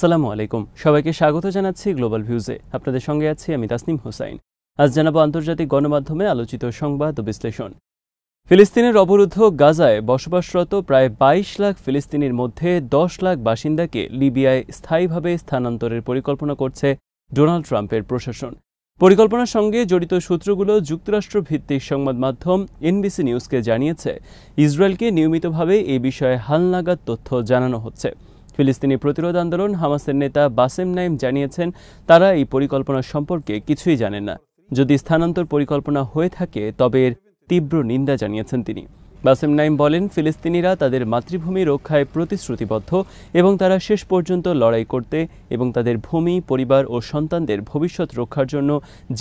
আসসালামু আলাইকুম, সবাইকে স্বাগত জানাচ্ছি গ্লোবাল ভিউজে। আপনাদের সঙ্গে আছি আমি তাসনিম হোসাইন। আজ জানাবো আন্তর্জাতিক গণমাধ্যমে আলোচিত সংবাদ ও বিশ্লেষণ। ফিলিস্তিনের অবরুদ্ধ গাজায় বসবাসরত প্রায় ২২ লাখ ফিলিস্তিনির মধ্যে ১০ লাখ বাসিন্দাকে লিবিয়ায় স্থায়ীভাবে স্থানান্তরের পরিকল্পনা করছে ডোনাল্ড ট্রাম্পের প্রশাসন। পরিকল্পনার সঙ্গে জড়িত সূত্রগুলো যুক্তরাষ্ট্র ভিত্তিক সংবাদ মাধ্যম এনবিসি নিউজকে জানিয়েছে, ইসরায়েলকে নিয়মিতভাবে এই বিষয়ে হালনাগাদ তথ্য জানানো হচ্ছে। ফিলিস্তিনি প্রতিরোধ আন্দোলন হামাসের নেতা বাসেম নাইম জানিয়েছেন, তারা এই পরিকল্পনা সম্পর্কে কিছুই জানেন না। যদি স্থানান্তর পরিকল্পনা হয়ে থাকে তবে এর তীব্র নিন্দা জানিয়েছেন তিনি। বাসেম নাইম বলেন, ফিলিস্তিনিরা তাদের মাতৃভূমি রক্ষায় প্রতিশ্রুতিবদ্ধ এবং তারা শেষ পর্যন্ত লড়াই করতে এবং তাদের ভূমি, পরিবার ও সন্তানদের ভবিষ্যৎ রক্ষার জন্য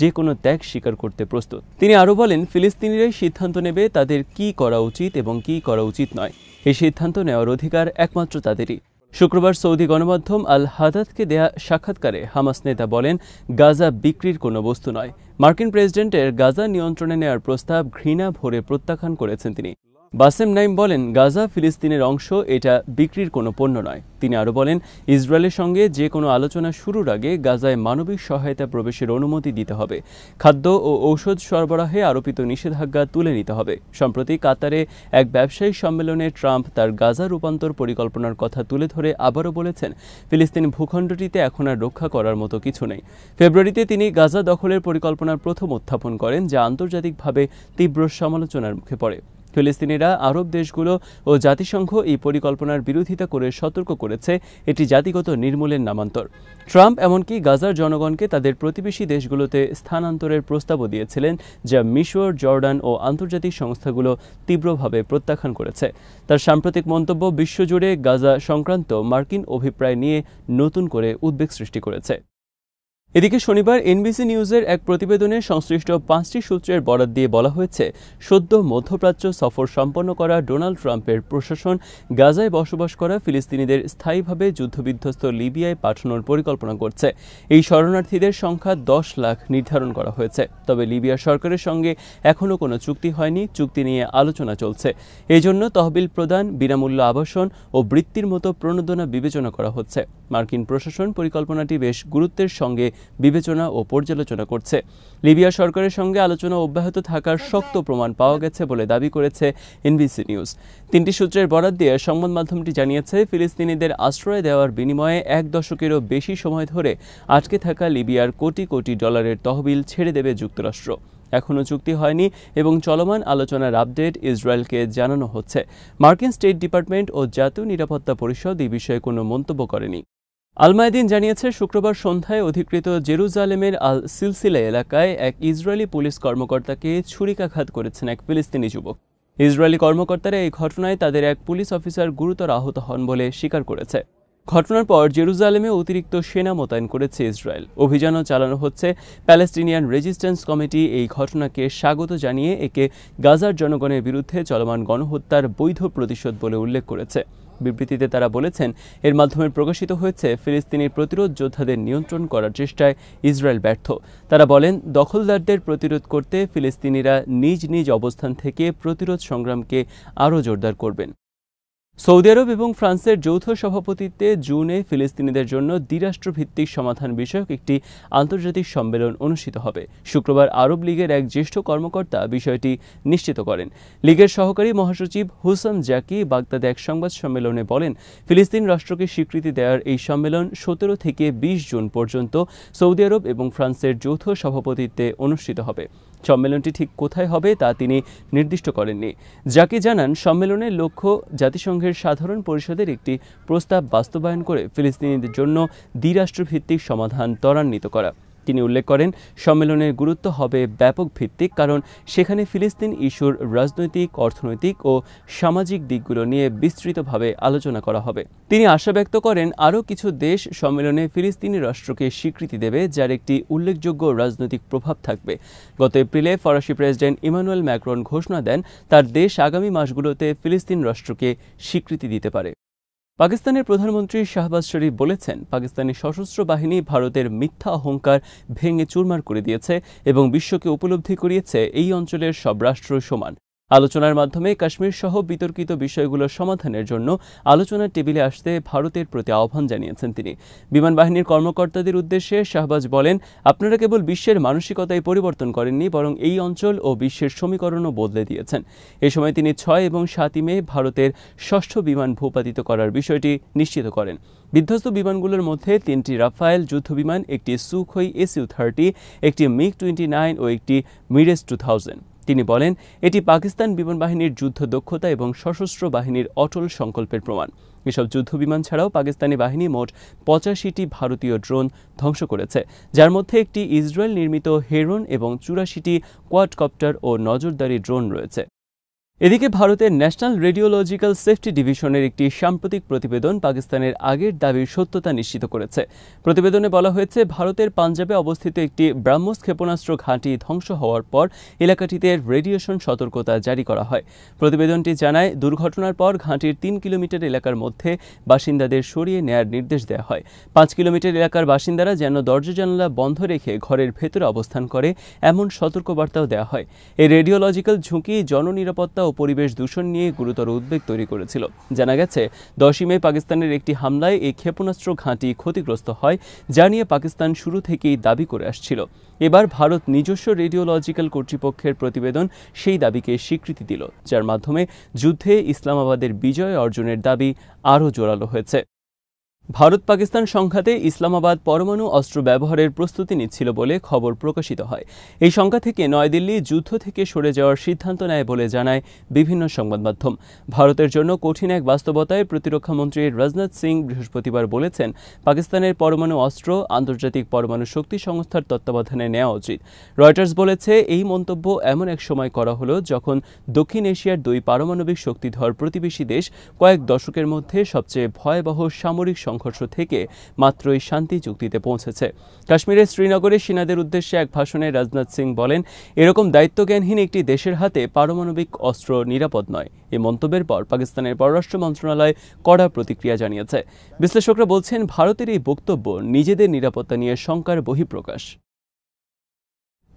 যে কোনো ত্যাগ স্বীকার করতে প্রস্তুত। তিনি আরও বলেন, ফিলিস্তিনিরাই সিদ্ধান্ত নেবে তাদের কি করা উচিত এবং কি করা উচিত নয়। এই সিদ্ধান্ত নেওয়ার অধিকার একমাত্র তাদেরই। শুক্রবার সৌদি গণমাধ্যম আল হাদাথকে দেয়া সাক্ষাৎকারে হামাস নেতা বলেন, গাজা বিক্রির কোনো বস্তু নয়। মার্কিন প্রেসিডেন্টের গাজা নিয়ন্ত্রণে নেওয়ার প্রস্তাব ঘৃণা ভরে প্রত্যাখ্যান করেছেন তিনি। বাসেম নাইম বলেন, গাজা ফিলিস্তিনের অংশ, এটা বিক্রির কোনো পণ্য নয়। তিনি আরও বলেন, ইসরায়েলের সঙ্গে যে কোনো আলোচনা শুরুর আগে গাজায় মানবিক সহায়তা প্রবেশের অনুমতি দিতে হবে। খাদ্য ও ঔষধ সরবরাহে আরোপিত নিষেধাজ্ঞা তুলে নিতে হবে। সম্প্রতি কাতারে এক ব্যবসায়িক সম্মেলনে ট্রাম্প তার গাজা রূপান্তর পরিকল্পনার কথা তুলে ধরে আবারও বলেছেন, ফিলিস্তিন ভূখণ্ডটিতে এখন আর রক্ষা করার মতো কিছু নেই। ফেব্রুয়ারিতে তিনি গাজা দখলের পরিকল্পনার প্রথম উত্থাপন করেন, যা আন্তর্জাতিকভাবে তীব্র সমালোচনার মুখে পড়ে। ফিলিস্তিনিরা আরব দেশগুলো ও জাতিসংঘ এই পরিকল্পনার বিরোধিতা করে সতর্ক করেছে, এটি জাতিগত নির্মূলের নামান্তর। ট্রাম্প এমনকি গাজার জনগণকে তাদের প্রতিবেশী দেশগুলোতে স্থানান্তরের প্রস্তাবও দিয়েছিলেন, যা মিশর, জর্ডান ও আন্তর্জাতিক সংস্থাগুলো তীব্রভাবে প্রত্যাখ্যান করেছে। তার সাম্প্রতিক মন্তব্য বিশ্বজুড়ে গাজা সংক্রান্ত মার্কিন অভিপ্রায় নিয়ে নতুন করে উদ্বেগ সৃষ্টি করেছে। এদিকে শনিবার এনবিসি নিউজের এক প্রতিবেদনে সংশ্লিষ্ট ৫টি সূত্রের বরাত দিয়ে বলা হয়েছে, সদ্য মধ্যপ্রাচ্য সফর সম্পন্ন করা ডোনাল্ড ট্রাম্পের প্রশাসন গাজায় বসবাস করা ফিলিস্তিনিদের স্থায়ীভাবে যুদ্ধবিধ্বস্ত লিবিয়ায় পাঠানোর পরিকল্পনা করছে। এই শরণার্থীদের সংখ্যা ১০ লাখ নির্ধারণ করা হয়েছে। তবে লিবিয়া সরকারের সঙ্গে এখনও কোনো চুক্তি হয়নি, চুক্তি নিয়ে আলোচনা চলছে। এই জন্য তহবিল প্রদান, বিনামূল্য আবাসন ও বৃত্তির মতো প্রণোদনা বিবেচনা করা হচ্ছে। মার্কিন প্রশাসন পরিকল্পনাটি বেশ গুরুত্বের সঙ্গে বিবেচনা ও পর্যালোচনা করছে। লিবিয়া সরকারের সঙ্গে আলোচনা অব্যাহত থাকার শক্ত প্রমাণ পাওয়া গেছে বলে দাবি করেছে এনবিসি নিউজ। ৩টি সূত্রের বরাত দিয়ে সংবাদ মাধ্যমটি জানিয়েছে, ফিলিস্তিনিদের আশ্রয় দেওয়ার বিনিময়ে ১ দশকেরও বেশি সময় ধরে আটকে থাকা লিবিয়ার কোটি কোটি ডলারের তহবিল ছেড়ে দেবে যুক্তরাষ্ট্র। এখনও চুক্তি হয়নি এবং চলমান আলোচনার আপডেট ইসরায়েলকে জানানো হচ্ছে। মার্কিন স্টেট ডিপার্টমেন্ট ও জাতীয় নিরাপত্তা পরিষদ এই বিষয়ে কোনো মন্তব্য করেনি। আল মায়াদিন জানিয়েছে, শুক্রবার সন্ধ্যায় অধিকৃত জেরুজালেমের আল সিলসিলা এলাকায় এক ইসরায়েলি পুলিশ কর্মকর্তাকে ছুরিকাঘাত করেছেন এক ফিলিস্তিনি যুবক। ইসরায়েলি কর্মকর্তারা এই ঘটনায় তাদের এক পুলিশ অফিসার গুরুতর আহত হন বলে স্বীকার করেছে। ঘটনার পর জেরুজালেমে অতিরিক্ত সেনা মোতায়েন করেছে ইসরায়েল। অভিযানও চালানো হচ্ছে। প্যালেস্টিনিয়ান রেজিস্ট্যান্স কমিটি এই ঘটনাকে স্বাগত জানিয়ে একে গাজার জনগণের বিরুদ্ধে চলমান গণহত্যার বৈধ প্রতিশোধ বলে উল্লেখ করেছে। বিবৃতিতে তারা বলেছেন, এর মাধ্যমে প্রকাশিত হয়েছে, ফিলিস্তিনি প্রতিরোধ যোদ্ধাদের নিয়ন্ত্রণ করার চেষ্টায় ইসরায়েল ব্যর্থ। তারা বলেন, দখলদারদের প্রতিরোধ করতে ফিলিস্তিনিরা নিজ নিজ অবস্থান থেকে প্রতিরোধ সংগ্রামকে আরও জোরদার করবেন। সৌদি আরব এবং ফ্রান্সের যৌথ সভাপতিত্বে জুনে ফিলিস্তিনিদের জন্য দ্বিরাষ্ট্রভিত্তিক সমাধান বিষয়ক একটি আন্তর্জাতিক সম্মেলন অনুষ্ঠিত হবে। শুক্রবার আরব লীগের এক জ্যেষ্ঠ কর্মকর্তা বিষয়টি নিশ্চিত করেন। লীগের সহকারী মহাসচিব হুসাম জাকি বাগদাদে এক সংবাদ সম্মেলনে বলেন, ফিলিস্তিন রাষ্ট্রকে স্বীকৃতি দেওয়ার এই সম্মেলন ১৭ থেকে ২০ জুন পর্যন্ত সৌদি আরব এবং ফ্রান্সের যৌথ সভাপতিত্বে অনুষ্ঠিত হবে। সম্মেলনটি ঠিক কোথায় হবে তা তিনি নির্দিষ্ট করেননি। জাকি জানান, সম্মেলনের লক্ষ্য জাতিসংঘের সাধারণ পরিষদের একটি প্রস্তাব বাস্তবায়ন করে ফিলিস্তিনিদের জন্য দ্বিরাষ্ট্রভিত্তিক সমাধান ত্বরান্বিত করা। তিনি উল্লেখ করেন, সম্মেলনের গুরুত্ব হবে ব্যাপক ভিত্তিক, কারণ সেখানে ফিলিস্তিন ইস্যুর রাজনৈতিক, অর্থনৈতিক ও সামাজিক দিকগুলো নিয়ে বিস্তৃতভাবে আলোচনা করা হবে। তিনি আশা ব্যক্ত করেন, আরও কিছু দেশ সম্মেলনে ফিলিস্তিনি রাষ্ট্রকে স্বীকৃতি দেবে, যার একটি উল্লেখযোগ্য রাজনৈতিক প্রভাব থাকবে। গত এপ্রিলে ফরাসি প্রেসিডেন্ট ইমানুয়েল ম্যাক্রন ঘোষণা দেন, তার দেশ আগামী মাসগুলোতে ফিলিস্তিন রাষ্ট্রকে স্বীকৃতি দিতে পারে। পাকিস্তানের প্রধানমন্ত্রী শাহবাজ শরীফ বলেছেন, পাকিস্তানি সশস্ত্র বাহিনী ভারতের মিথ্যা অহংকার ভেঙে চুরমার করে দিয়েছে এবং বিশ্বকে উপলব্ধি করিয়েছে এই অঞ্চলের সব রাষ্ট্র সমান। আলোচনার মাধ্যমে কাশ্মীর সহ বিতর্কিত বিষয়গুলো সমাধানের জন্য আলোচনার টেবিলে আসতে ভারতের প্রতি আহ্বান জানিয়েছেন তিনি। বিমান বাহিনীর কর্মকর্তাদের উদ্দেশ্যে শাহবাজ বলেন, আপনারা কেবল বিশ্বের মানসিকতাই পরিবর্তন করেননি, বরং এই অঞ্চল ও বিশ্বের সমীকরণও বদলে দিয়েছেন। এ সময় তিনি 6 এবং 7 মে ভারতের 6ষ্ঠ বিমান ভূপাতিত করার বিষয়টি নিশ্চিত করেন। বিধ্বস্ত বিমানগুলোর মধ্যে 3টি রাফায়েল যুদ্ধবিমান, একটি সুখোই SU-30, একটি MiG-29 ও একটি মিরেজ 2000। তিনি বলেন, এটি পাকিস্তান বিমান বাহিনীর যুদ্ধ দক্ষতা এবং সশস্ত্র বাহিনীর অটল সংকল্পের প্রমাণ। এসব যুদ্ধবিমান ছাড়াও পাকিস্তানি বাহিনী মোট 85টি ভারতীয় ড্রোন ধ্বংস করেছে, যার মধ্যে একটি ইসরায়েল নির্মিত হেরন এবং 84টি কোয়াডকপ্টার ও নজরদারি ড্রোন রয়েছে। এদিকে ভারতের ন্যাশনাল রেডিওলজিক্যাল সেফটি ডিভিশনের একটি সাম্প্রতিক প্রতিবেদন পাকিস্তানের আগের দাবির সত্যতা নিশ্চিত করেছে। প্রতিবেদনে বলা হয়েছে, ভারতের পাঞ্জাবে অবস্থিত একটি ব্রাহ্মস ক্ষেপণাস্ত্র ঘাঁটি ধ্বংস হওয়ার পর এলাকাটিতে রেডিয়েশন সতর্কতা জারি করা হয়। প্রতিবেদনটি জানায়, দুর্ঘটনার পর ঘাঁটির 3 কিলোমিটার এলাকার মধ্যে বাসিন্দাদের সরিয়ে নেয়ার নির্দেশ দেওয়া হয়। 5 কিলোমিটার এলাকার বাসিন্দারা যেন দরজা জানালা বন্ধ রেখে ঘরের ভেতরে অবস্থান করে, এমন সতর্কবার্তাও দেওয়া হয়। এই রেডিওলজিক্যাল ঝুঁকি জননিরাপত্তা ও পরিবেশ দূষণ নিয়ে গুরুতর উদ্বেগ তৈরি করেছিল। জানা গেছে, 10 মে পাকিস্তানের একটি হামলায় এই ক্ষেপণাস্ত্র ঘাঁটি ক্ষতিগ্রস্ত হয়, যা নিয়ে পাকিস্তান শুরু থেকেই দাবি করে আসছিল। এবার ভারত নিজস্ব রেডিওলজিক্যাল কর্তৃপক্ষের প্রতিবেদন সেই দাবিকে স্বীকৃতি দিল, যার মাধ্যমে যুদ্ধে ইসলামাবাদের বিজয় অর্জনের দাবি আরও জোরালো হয়েছে। ভারত পাকিস্তান সংঘাতে ইসলামাবাদ পরমাণু অস্ত্র ব্যবহারের প্রস্তুতি নিচ্ছিল বলে খবর প্রকাশিত হয়। এই সংখ্যা থেকে নয়াদিল্লি যুদ্ধ থেকে সরে যাওয়ার সিদ্ধান্ত নেয় বলে জানায় বিভিন্ন সংবাদ মাধ্যম। ভারতের জন্য কঠিন এক বাস্তবতায় প্রতিরক্ষামন্ত্রী রাজনাথ সিং বৃহস্পতিবার বলেছেন, পাকিস্তানের পরমাণু অস্ত্র আন্তর্জাতিক পরমাণু শক্তি সংস্থার তত্ত্বাবধানে নেওয়া উচিত। রয়টার্স বলেছে, এই মন্তব্য এমন এক সময় করা হলো যখন দক্ষিণ এশিয়ার 2 পারমাণবিক শক্তিধর প্রতিবেশী দেশ কয়েক দশকের মধ্যে সবচেয়ে ভয়াবহ সামরিক সংঘর্ষ থেকে মাত্রই শান্তি চুক্তিতে পৌঁছেছে। কাশ্মীরের শ্রীনগরে সেনাদের উদ্দেশ্যে এক ভাষণে রাজনাথ সিং বলেন, এরকম দায়িত্বজ্ঞানহীন একটি দেশের হাতে পারমাণবিক অস্ত্র নিরাপদ নয়। এই মন্তব্যের পর পাকিস্তানের পররাষ্ট্র মন্ত্রণালয় কড়া প্রতিক্রিয়া জানিয়েছে। বিশ্লেষকরা বলছেন, ভারতের এই বক্তব্য নিজেদের নিরাপত্তা নিয়ে শঙ্কার বহিঃপ্রকাশ।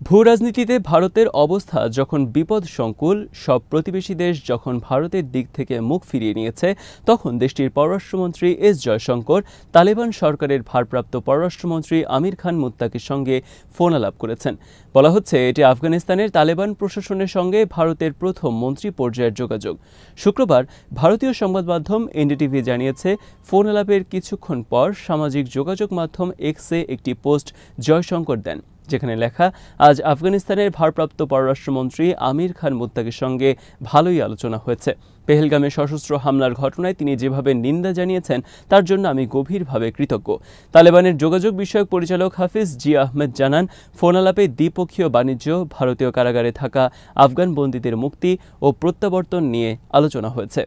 ভূ রাজনীতিতে ভারতের অবস্থা যখন বিপদসংকুল, সব প্রতিবেশী দেশ যখন ভারতের দিক থেকে মুখ ফিরিয়ে নিয়েছে, তখন দেশটির পররাষ্ট্রমন্ত্রী এস জয়শঙ্কর তালেবান সরকারের ভারপ্রাপ্ত পররাষ্ট্রমন্ত্রী আমির খান মুত্তাকির সঙ্গে ফোন আলাপ করেছেন। বলা হচ্ছে, এটি আফগানিস্তানের তালেবান প্রশাসনের সঙ্গে ভারতের প্রথম মন্ত্রী পর্যায়ের যোগাযোগ। শুক্রবার ভারতীয় সংবাদ মাধ্যম এনডিটিভি জানিয়েছে, ফোন আলাপের কিছুক্ষণ পর সামাজিক যোগাযোগ মাধ্যম এক্সে একটি পোস্ট জয়শঙ্কর দেন, যেখানে লেখা, আজ আফগানিস্তানের ভারপ্রাপ্ত পররাষ্ট্রমন্ত্রী আমির খান মুত্তাকির সঙ্গে ভালোই আলোচনা হয়েছে। পেহেলগামে সশস্ত্র হামলার ঘটনায় তিনি যেভাবে নিন্দা জানিয়েছেন, তার জন্য আমি গভীরভাবে কৃতজ্ঞ। তালেবানের যোগাযোগ বিষয়ক পরিচালক হাফিজ জি আহমেদ জানান, ফোন আলাপে দ্বিপক্ষীয় বাণিজ্য, ভারতীয় কারাগারে থাকা আফগান বন্দীদের মুক্তি ও প্রত্যাবর্তন নিয়ে আলোচনা হয়েছে।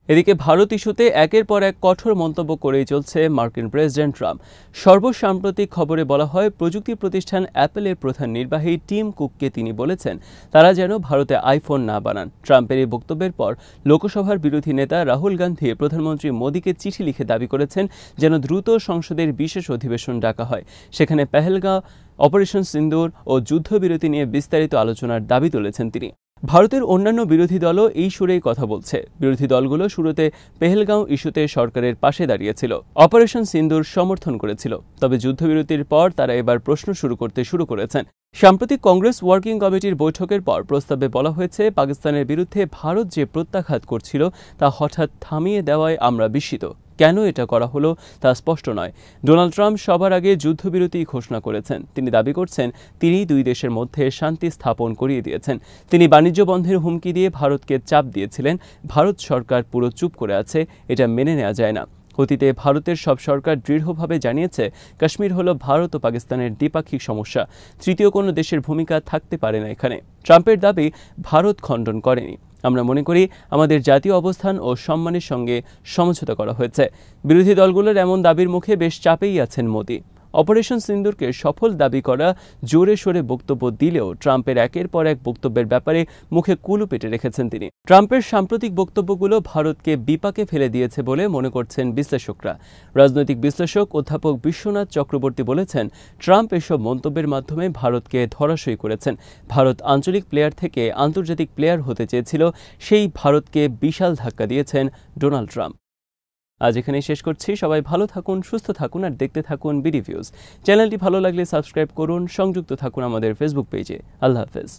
এদিকে ভারত ইস্যুতে একের পর এক কঠোর মন্তব্য করেই চলছে মার্কিন প্রেসিডেন্ট ট্রাম্প। সর্বসাম্প্রতিক খবরে বলা হয়, প্রযুক্তি প্রতিষ্ঠান অ্যাপলের প্রধান নির্বাহী টিম কুককে তিনি বলেছেন, তারা যেন ভারতে আইফোন না বানান। ট্রাম্পের এই বক্তব্যের পর লোকসভার বিরোধী নেতা রাহুল গান্ধী প্রধানমন্ত্রী মোদীকে চিঠি লিখে দাবি করেছেন, যেন দ্রুত সংসদের বিশেষ অধিবেশন ডাকা হয়। সেখানে পেহেলগাঁও, অপারেশন সিন্দুর ও যুদ্ধবিরতি নিয়ে বিস্তারিত আলোচনার দাবি তুলেছেন তিনি। ভারতের অন্যান্য বিরোধী দলও এই সুরেই কথা বলছে। বিরোধী দলগুলো শুরুতে পেহেলগাঁও ইস্যুতে সরকারের পাশে দাঁড়িয়েছিল, অপারেশন সিন্দুর সমর্থন করেছিল, তবে যুদ্ধবিরতির পর তারা এবার প্রশ্ন শুরু করেছেন। সাম্প্রতিক কংগ্রেস ওয়ার্কিং কমিটির বৈঠকের পর প্রস্তাবে বলা হয়েছে, পাকিস্তানের বিরুদ্ধে ভারত যে প্রত্যাঘাত করছিল তা হঠাৎ থামিয়ে দেওয়ায় আমরা বিস্মিত। কেন এটা করা হলো তা স্পষ্ট নয়। ডোনাল্ড ট্রাম্প সবার আগে যুদ্ধবিরতি ঘোষণা করেছেন। তিনি দাবি করছেন, তিনিই 2 দেশের মধ্যে শান্তি স্থাপন করিয়ে দিয়েছেন। তিনি বাণিজ্য বন্ধের হুমকি দিয়ে ভারতকে চাপ দিয়েছিলেন। ভারত সরকার পুরো চুপ করে আছে, এটা মেনে নেওয়া যায় না। অতীতে ভারতের সব সরকার দৃঢ়ভাবে জানিয়েছে, কাশ্মীর হল ভারত ও পাকিস্তানের দ্বিপাক্ষিক সমস্যা, তৃতীয় কোনো দেশের ভূমিকা থাকতে পারে না এখানে। ট্রাম্পের দাবি ভারত খণ্ডন করেনি। আমরা মনে করি আমাদের জাতীয় অবস্থান ও সম্মানের সঙ্গে সমঝোতা করা হয়েছে। বিরোধী দলগুলোর এমন দাবির মুখে বেশ চাপেই আছেন মোদি। অপারেশন সিন্দুরকে সফল দাবি করা জোরে সোরে বক্তব্য দিলেও ট্রাম্পের একের পর এক বক্তব্যের ব্যাপারে মুখে কুলু পেটে রেখেছেন তিনি। ট্রাম্পের সাম্প্রতিক বক্তব্যগুলো ভারতকে বিপাকে ফেলে দিয়েছে বলে মনে করছেন বিশ্লেষকরা। রাজনৈতিক বিশ্লেষক অধ্যাপক বিশ্বনাথ চক্রবর্তী বলেছেন, ট্রাম্প এসব মন্তব্যের মাধ্যমে ভারতকে ধরাশয়ী করেছেন। ভারত আঞ্চলিক প্লেয়ার থেকে আন্তর্জাতিক প্লেয়ার হতে চেয়েছিল, সেই ভারতকে বিশাল ধাক্কা দিয়েছেন ডোনাল্ড ট্রাম্প। আজ এখানেই শেষ করছি। সবাই ভালো থাকুন, সুস্থ থাকুন আর দেখতে থাকুন বিডি ভিউজ। চ্যানেলটি ভালো লাগলে সাবস্ক্রাইব করুন, সংযুক্ত থাকুন আমাদের ফেসবুক পেজে। আল্লাহ হাফেজ।